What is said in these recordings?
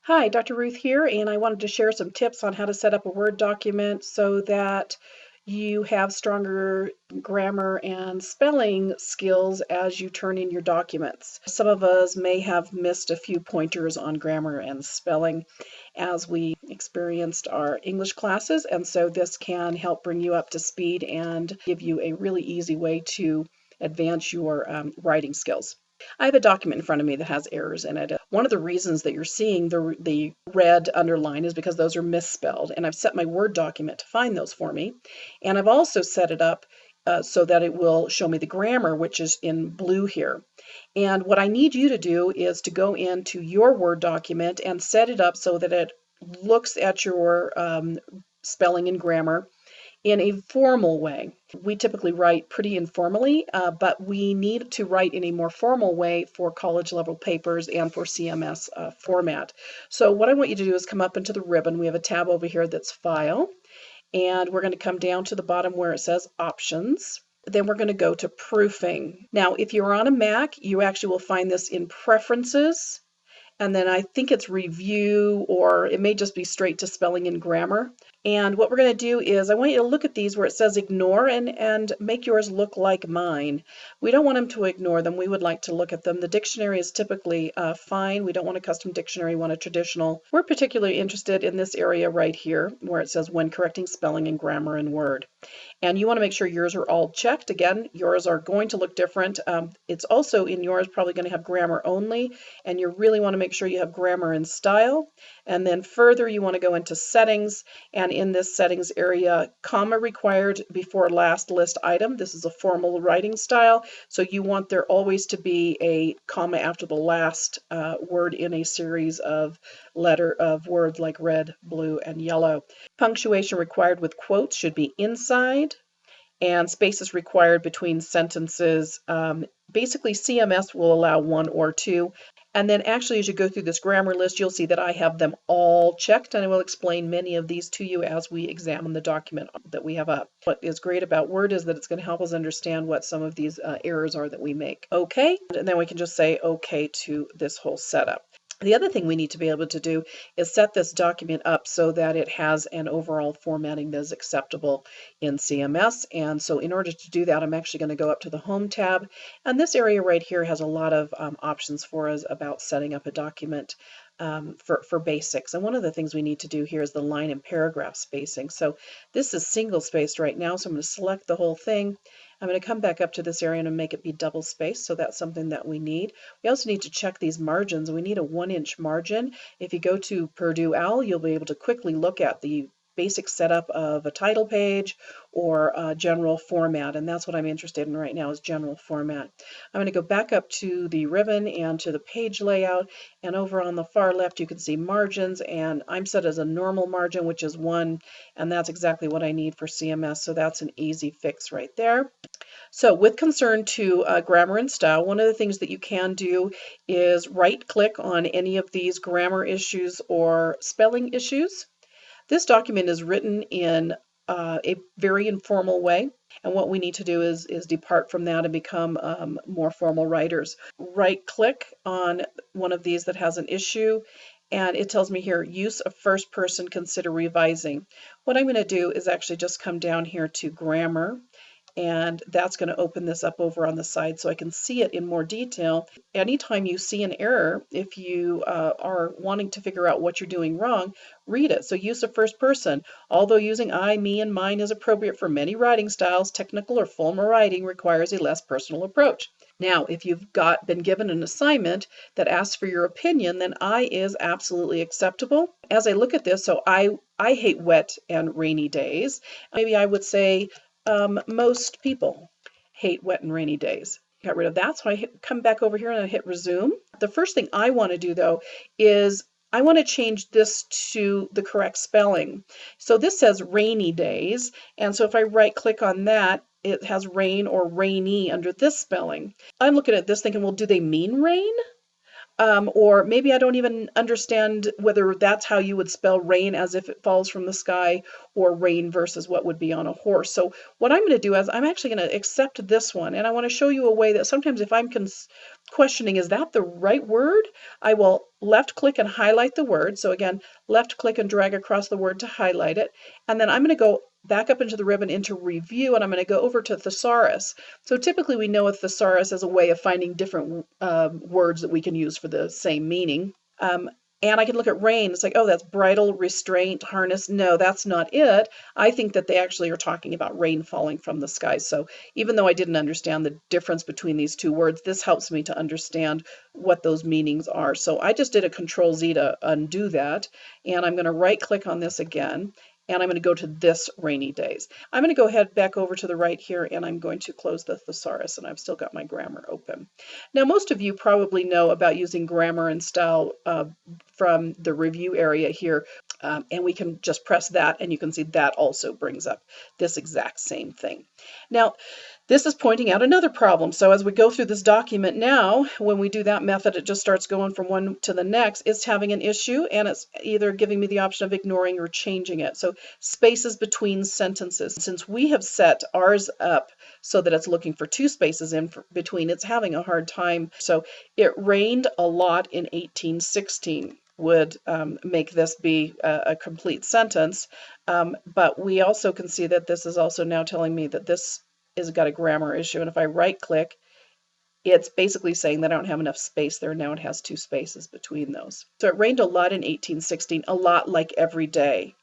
Hi, Dr. Ruth here, and I wanted to share some tips on how to set up a Word document so that you have stronger grammar and spelling skills as you turn in your documents. Some of us may have missed a few pointers on grammar and spelling as we experienced our English classes, and so this can help bring you up to speed and give you a really easy way to advance your writing skills. I have a document in front of me that has errors in it. One of the reasons that you're seeing the red underline is because those are misspelled, and I've set my Word document to find those for me. And I've also set it up so that it will show me the grammar, which is in blue here. And what I need you to do is to go into your Word document and set it up so that it looks at your spelling and grammar in a formal way. We typically write pretty informally, but we need to write in a more formal way for college level papers and for CMS format. So what I want you to do is come up into the ribbon. We have a tab over here that's File, and we're going to come down to the bottom where it says Options. Then we're going to go to Proofing. Now, if you're on a Mac, you actually will find this in Preferences, and then I think it's Review, or it may just be straight to Spelling and Grammar. And what we're going to do is I want you to look at these where it says ignore and make yours look like mine. We don't want them to ignore them. We would like to look at them. The dictionary is typically fine. We don't want a custom dictionary. We want a traditional. We're particularly interested in this area right here where it says when correcting spelling and grammar in Word. And you want to make sure yours are all checked. Again, yours are going to look different. It's also in yours probably going to have grammar only, and you really want to make sure you have grammar and style. And then further, you want to go into settings, and in this settings area, comma required before last list item. This is a formal writing style, so you want there always to be a comma after the last word in a series of words like red, blue, and yellow. Punctuation required with quotes should be inside, and spaces required between sentences. Basically, CMS will allow one or two. And then actually, as you go through this grammar list, you'll see that I have them all checked, and I will explain many of these to you as we examine the document that we have up. What is great about Word is that it's going to help us understand what some of these errors are that we make. Okay, and then we can just say okay to this whole setup. The other thing we need to be able to do is set this document up so that it has an overall formatting that is acceptable in CMS. And so in order to do that, I'm actually going to go up to the Home tab. And this area right here has a lot of options for us about setting up a document for basics. And one of the things we need to do here is the line and paragraph spacing. So this is single spaced right now, so I'm going to select the whole thing. I'm going to come back up to this area and make it be double spaced, so that's something that we need. We also need to check these margins. We need a 1-inch margin. If you go to Purdue OWL, you'll be able to quickly look at the basic setup of a title page or a general format, and that's what I'm interested in right now is general format. I'm going to go back up to the ribbon and to the page layout, and over on the far left you can see margins, and I'm set as a normal margin, which is 1, and that's exactly what I need for CMS, so that's an easy fix right there. So with concern to grammar and style, one of the things that you can do is right-click on any of these grammar issues or spelling issues. This document is written in a very informal way, and what we need to do is depart from that and become more formal writers. Right-click on one of these that has an issue, and it tells me here, use of first person, consider revising. What I'm going to do is actually just come down here to grammar, and that's going to open this up over on the side so I can see it in more detail. Anytime you see an error, if you are wanting to figure out what you're doing wrong, read it. So use of first person. Although using I, me, and mine is appropriate for many writing styles, technical or formal writing requires a less personal approach. Now, if you've been given an assignment that asks for your opinion, then I is absolutely acceptable. As I look at this, so I hate wet and rainy days. Maybe I would say most people hate wet and rainy days. Got rid of that, so I come back over here and I hit resume. The first thing I want to do though is I want to change this to the correct spelling. So this says rainy days, and so if I right click on that, it has rain or rainy under this spelling. I'm looking at this thinking, well, do they mean rain? Or maybe I don't even understand whether that's how you would spell rain as if it falls from the sky, or rain versus what would be on a horse. So what I'm going to do is I'm actually going to accept this one, and I want to show you a way that sometimes if I'm questioning, is that the right word? I will left click and highlight the word. So again, left click and drag across the word to highlight it. And then I'm going to go back up into the ribbon into review, and I'm going to go over to thesaurus. So typically we know a thesaurus as a way of finding different words that we can use for the same meaning. And I can look at rein. It's like, oh, that's bridle, restraint, harness. No, that's not it. I think that they actually are talking about rain falling from the sky. So even though I didn't understand the difference between these two words, this helps me to understand what those meanings are. So I just did a Control Z to undo that. And I'm going to right click on this again. And I'm going to go to this rainy days. I'm going to go ahead back over to the right here, and I'm going to close the thesaurus, and I've still got my grammar open. Now, most of you probably know about using grammar and style from the review area here, and we can just press that, and you can see that also brings up this exact same thing. Now, this is pointing out another problem. So as we go through this document now, when we do that method, it just starts going from one to the next. It's having an issue, and it's either giving me the option of ignoring or changing it. So spaces between sentences. Since we have set ours up so that it's looking for 2 spaces in between, it's having a hard time. So it rained a lot in 1816 would make this be a complete sentence. But we also can see that this is also now telling me that this has got a grammar issue. And if I right click, it's basically saying that I don't have enough space there. Now it has 2 spaces between those. So it rained a lot in 1816, a lot like every day.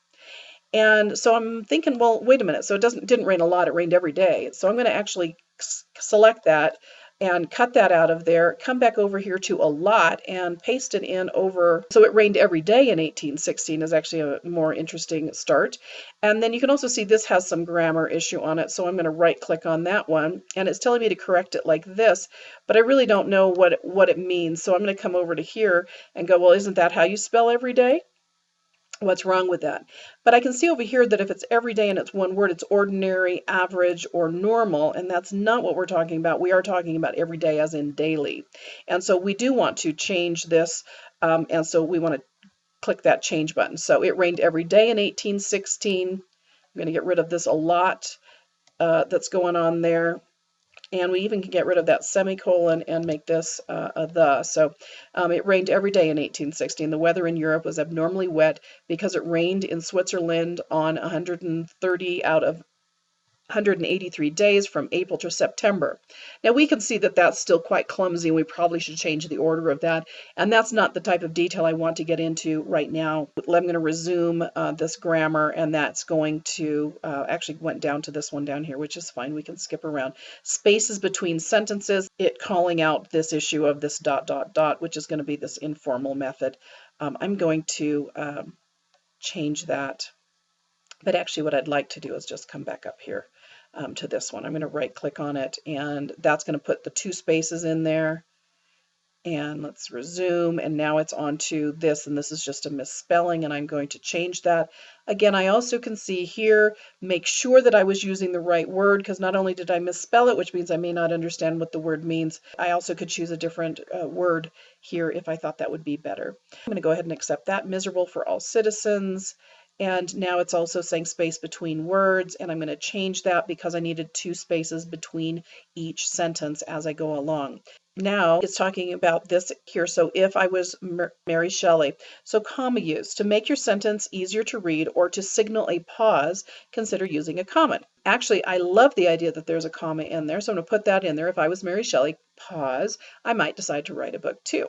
And so I'm thinking, well, wait a minute. So it didn't rain a lot, it rained every day. So I'm going to actually select that and cut that out of there, come back over here to a lot and paste it in over. So it rained every day in 1816 is actually a more interesting start. And then you can also see this has some grammar issue on it. So I'm going to right click on that one, and it's telling me to correct it like this, but I really don't know what it means. So I'm going to come over to here and go, well, isn't that how you spell every day? What's wrong with that? But I can see over here that if it's every day and it's one word, it's ordinary, average, or normal, and that's not what we're talking about. We are talking about every day as in daily. And so we do want to change this, and so we want to click that change button. So it rained every day in 1816. I'm going to get rid of this a lot that's going on there. And we even can get rid of that semicolon and make this a the. So it rained every day in 1816. The weather in Europe was abnormally wet because it rained in Switzerland on 130 out of 183 days from April to September. Now we can see that that's still quite clumsy, and we probably should change the order of that. And that's not the type of detail I want to get into right now. I'm going to resume this grammar, and that's going to actually went down to this one down here, which is fine. We can skip around. Spaces between sentences, it calling out this issue of this ... which is going to be this informal method. I'm going to change that. But actually what I'd like to do is just come back up here to this one. I'm going to right click on it, and that's going to put the 2 spaces in there. And let's resume, and now it's on to this, and this is just a misspelling, and I'm going to change that. Again, I also can see here, make sure that I was using the right word, because not only did I misspell it, which means I may not understand what the word means, I also could choose a different word here if I thought that would be better. I'm going to go ahead and accept that. Miserable for all citizens. And now it's also saying space between words, and I'm going to change that because I needed 2 spaces between each sentence as I go along. Now it's talking about this here. So if I was Mary Shelley, so comma use. To make your sentence easier to read or to signal a pause, consider using a comma. Actually, I love the idea that there's a comma in there, so I'm going to put that in there. If I was Mary Shelley, pause, I might decide to write a book too.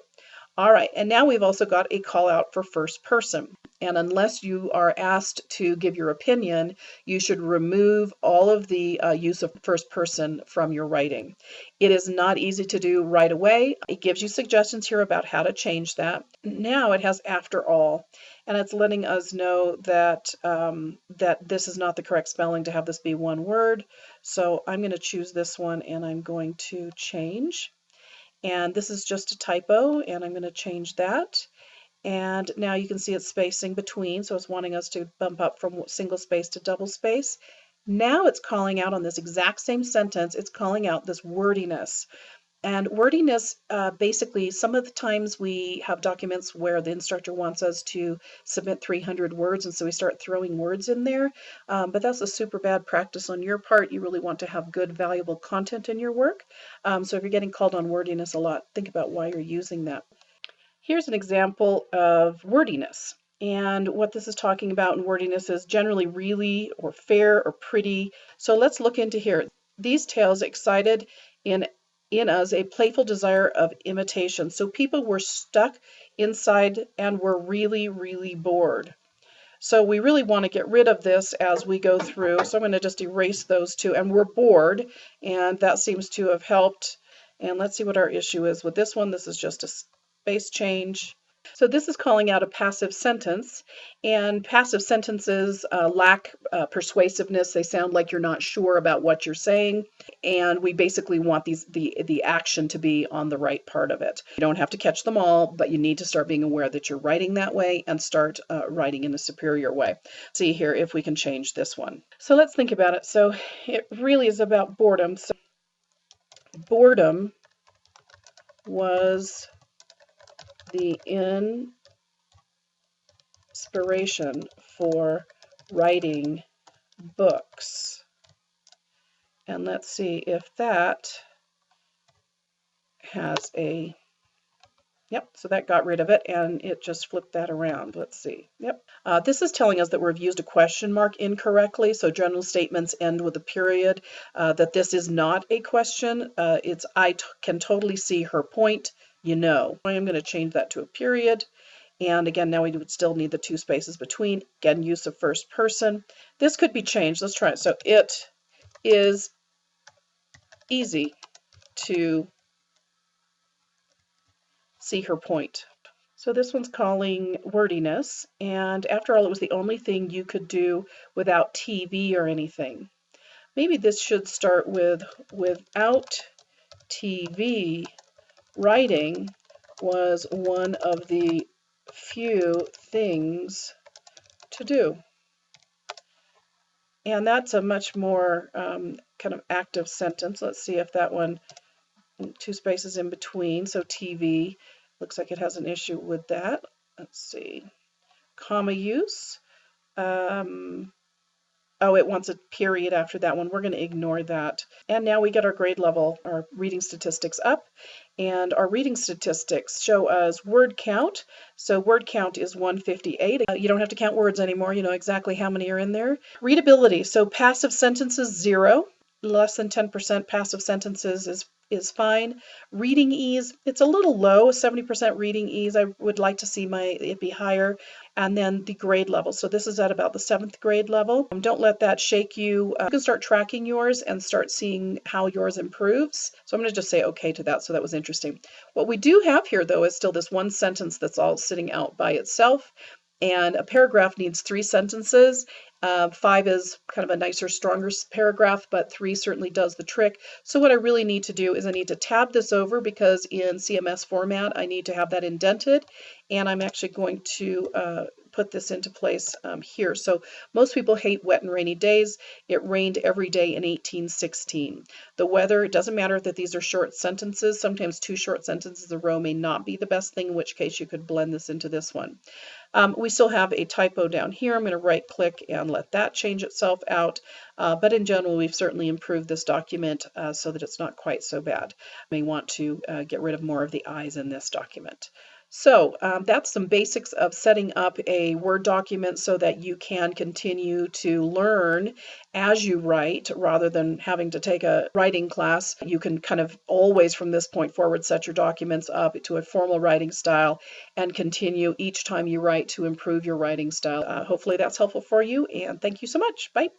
All right, and now we've also got a call out for first person. And unless you are asked to give your opinion, you should remove all of the use of first person from your writing. It is not easy to do right away. It gives you suggestions here about how to change that. Now it has after all, and it's letting us know that that this is not the correct spelling to have this be one word. So I'm going to choose this one, and I'm going to change. And this is just a typo, and I'm going to change that. And now you can see it's spacing between, so it's wanting us to bump up from single space to double space. Now it's calling out on this exact same sentence, it's calling out this wordiness. And wordiness, basically, some of the times we have documents where the instructor wants us to submit 300 words, and so we start throwing words in there. But that's a super bad practice on your part. You really want to have good, valuable content in your work. So if you're getting called on wordiness a lot, think about why you're using that. Here's an example of wordiness. And what this is talking about in wordiness is generally really or fair or pretty. So let's look into here. These tales excited in us a playful desire of imitation. So people were stuck inside and were really, really bored. So we really want to get rid of this as we go through. So I'm going to just erase those two. And we're bored, and that seems to have helped. And let's see what our issue is with this one. This is just a space change. So this is calling out a passive sentence, and passive sentences lack persuasiveness. They sound like you're not sure about what you're saying, and we basically want the action to be on the right part of it. You don't have to catch them all, but you need to start being aware that you're writing that way and start writing in a superior way. See here if we can change this one. So let's think about it. So it really is about boredom. So boredom was the inspiration for writing books. And let's see if that has a, yep, so that got rid of it and it just flipped that around. Let's see, yep. This is telling us that we've used a question mark incorrectly, so general statements end with a period, that this is not a question. It's I can totally see her point, you know. I am going to change that to a period. And again, now we would still need the two spaces between. Again, use of first person. This could be changed. Let's try it. So it is easy to see her point. So this one's calling wordiness, and after all, it was the only thing you could do without TV or anything. Maybe this should start with without TV, writing was one of the few things to do. And that's a much more kind of active sentence. Let's see if that one, two spaces in between, so TV, looks like it has an issue with that. Let's see. Comma use. Oh, it wants a period after that one. We're going to ignore that. And now we get our grade level, our reading statistics up. And our reading statistics show us word count. So word count is 158. You don't have to count words anymore. You know exactly how many are in there. Readability. So passive sentences, 0. Less than 10% passive sentences is fine. Reading ease, it's a little low, 70% reading ease. I would like to see it be higher. And then the grade level. So this is at about the 7th grade level. Don't let that shake you. You can start tracking yours and start seeing how yours improves. So I'm going to just say okay to that. So that was interesting. What we do have here, though, is still this one sentence that's all sitting out by itself. And a paragraph needs 3 sentences. 5 is kind of a nicer, stronger paragraph, but 3 certainly does the trick. So what I really need to do is I need to tab this over because in CMS format, I need to have that indented. And I'm actually going to put this into place here. So most people hate wet and rainy days. It rained every day in 1816. The weather, it doesn't matter that these are short sentences. Sometimes 2 short sentences in a row may not be the best thing, in which case you could blend this into this one. We still have a typo down here. I'm going to right click and let that change itself out. But in general, we've certainly improved this document so that it's not quite so bad. You may want to get rid of more of the I's in this document. So that's some basics of setting up a Word document so that you can continue to learn as you write rather than having to take a writing class. You can kind of always from this point forward set your documents up to a formal writing style and continue each time you write to improve your writing style. Hopefully that's helpful for you, and thank you so much. Bye.